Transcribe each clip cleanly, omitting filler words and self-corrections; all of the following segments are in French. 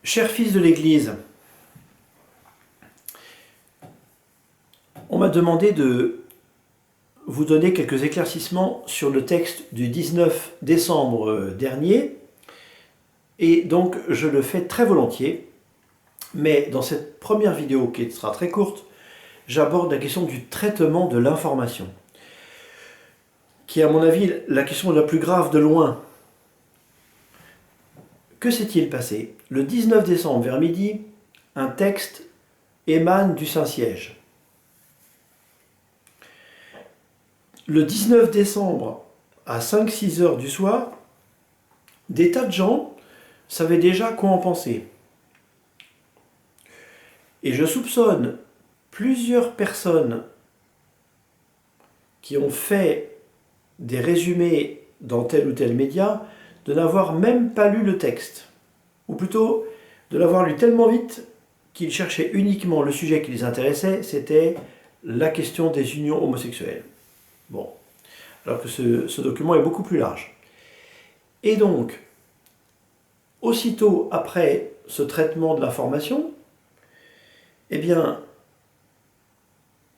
Chers fils de l'Église, on m'a demandé de vous donner quelques éclaircissements sur le texte du 19 décembre dernier, et donc je le fais très volontiers, mais dans cette première vidéo qui sera très courte, j'aborde la question du traitement de l'information, qui est à mon avis la question la plus grave de loin. Que s'est-il passé? Le 19 décembre vers midi, un texte émane du Saint-Siège. Le 19 décembre, à 5-6 heures du soir, des tas de gens savaient déjà quoi en penser. Et je soupçonne plusieurs personnes qui ont fait des résumés dans tel ou tel média de n'avoir même pas lu le texte, ou plutôt de l'avoir lu tellement vite qu'ils cherchaient uniquement le sujet qui les intéressait, c'était la question des unions homosexuelles. Bon, alors que ce document est beaucoup plus large. Et donc, aussitôt après ce traitement de l'information, eh bien,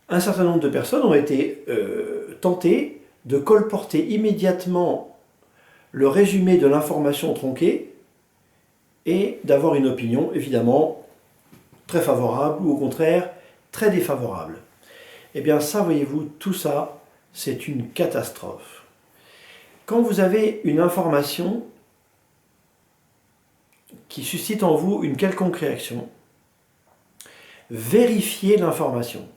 un certain nombre de personnes ont été tentées de colporter immédiatement le résumé de l'information tronquée et d'avoir une opinion, évidemment, très favorable ou au contraire, très défavorable. Eh bien ça, voyez-vous, tout ça, c'est une catastrophe. Quand vous avez une information qui suscite en vous une quelconque réaction, vérifiez l'information.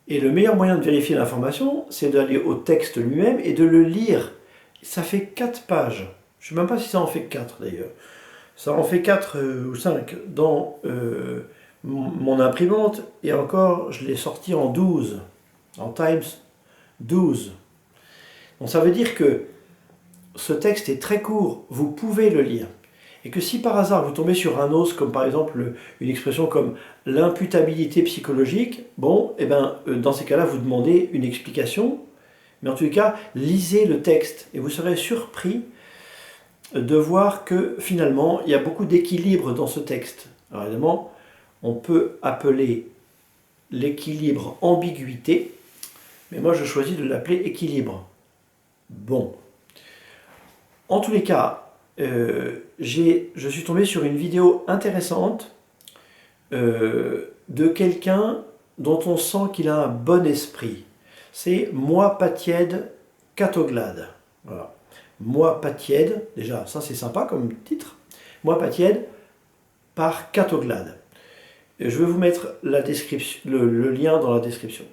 Et le meilleur moyen de vérifier l'information, c'est d'aller au texte lui-même et de le lire. Ça fait 4 pages. Je ne sais même pas si ça en fait 4 d'ailleurs. Ça en fait 4 ou 5 dans mon imprimante, et encore, je l'ai sorti en 12, en Times 12. Donc ça veut dire que ce texte est très court, vous pouvez le lire. Et que si par hasard vous tombez sur un os, comme par exemple une expression comme l'imputabilité psychologique, bon, et ben, dans ces cas-là, vous demandez une explication, mais en tous les cas, lisez le texte et vous serez surpris de voir que finalement, il y a beaucoup d'équilibre dans ce texte. Alors évidemment, on peut appeler l'équilibre ambiguïté, mais moi je choisis de l'appeler équilibre. Bon. En tous les cas, je suis tombé sur une vidéo intéressante de quelqu'un dont on sent qu'il a un bon esprit. C'est Moi pas tiède, Catoglade. Voilà. Moi pas tiède, déjà ça c'est sympa comme titre. Moi pas tiède par Catoglade. Je vais vous mettre la description, le lien dans la description.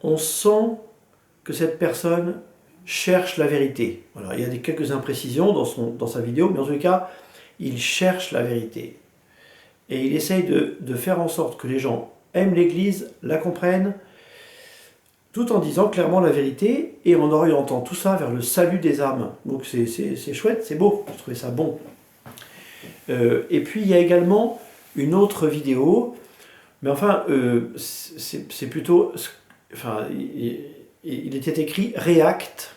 On sent que cette personne cherche la vérité. Voilà, il y a quelques imprécisions dans sa vidéo, mais en tous les cas, il cherche la vérité. Et il essaye de faire en sorte que les gens aiment l'Église, la comprennent, tout en disant clairement la vérité et en orientant tout ça vers le salut des âmes. Donc c'est chouette, c'est beau, je trouvais ça bon. Et puis il y a également une autre vidéo, mais enfin, c'est plutôt... Enfin, il était écrit React.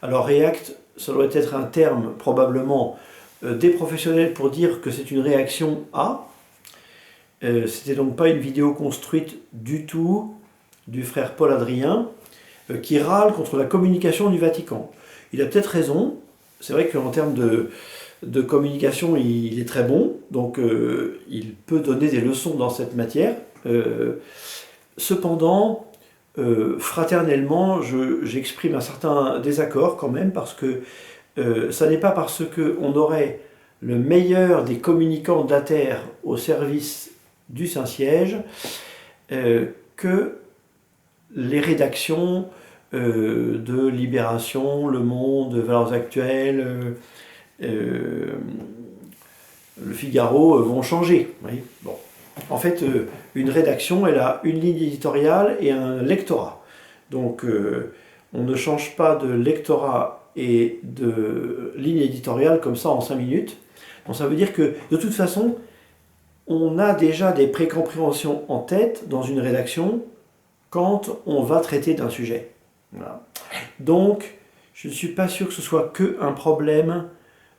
Alors React, ça doit être un terme probablement des professionnels pour dire que c'est une réaction à. C'était donc pas une vidéo construite du tout du frère Paul Adrien qui râle contre la communication du Vatican. Il a peut-être raison, c'est vrai qu'en termes de communication il est très bon, donc il peut donner des leçons dans cette matière. Cependant, fraternellement, j'exprime un certain désaccord quand même, parce que ça n'est pas parce qu'on aurait le meilleur des communicants de la Terre au service du Saint-Siège que les rédactions de Libération, Le Monde, Valeurs Actuelles, Le Figaro vont changer. Oui, bon. En fait, une rédaction, elle a une ligne éditoriale et un lectorat. Donc, on ne change pas de lectorat et de ligne éditoriale comme ça en 5 minutes. Donc, ça veut dire que, de toute façon, on a déjà des précompréhensions en tête dans une rédaction quand on va traiter d'un sujet. Voilà. Donc, je ne suis pas sûr que ce soit qu'un problème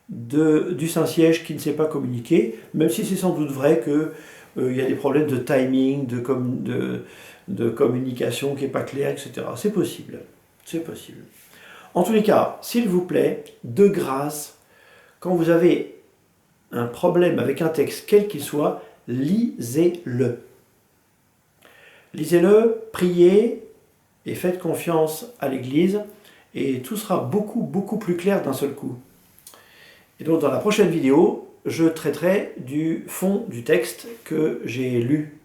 du Saint-Siège qui ne sait pas communiquer, même si c'est sans doute vrai qu'il y a des problèmes de timing, de communication qui n'est pas claire, etc. C'est possible. C'est possible. En tous les cas, s'il vous plaît, de grâce, quand vous avez un problème avec un texte quel qu'il soit, lisez-le. Lisez-le, priez et faites confiance à l'Église et tout sera beaucoup plus clair d'un seul coup. Et donc dans la prochaine vidéo, je traiterai du fond du texte que j'ai lu.